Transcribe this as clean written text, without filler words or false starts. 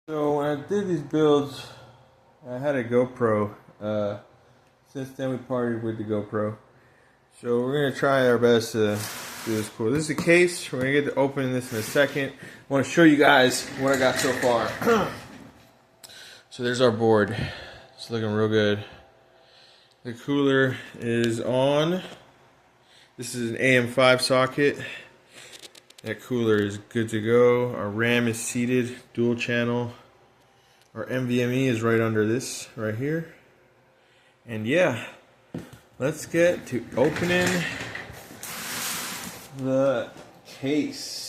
So when I did these builds, I had a GoPro. Since then we partied with the GoPro. So we're gonna try our best to do this cool. This is the case. We're gonna get to open this in a second. I want to show you guys what I got so far. So there's our board. It's looking real good. The cooler is on. This is an Am5 socket. That cooler is good to go. Our RAM is seated, dual channel. Our NVMe is right under this, right here. And yeah, let's get to opening the case.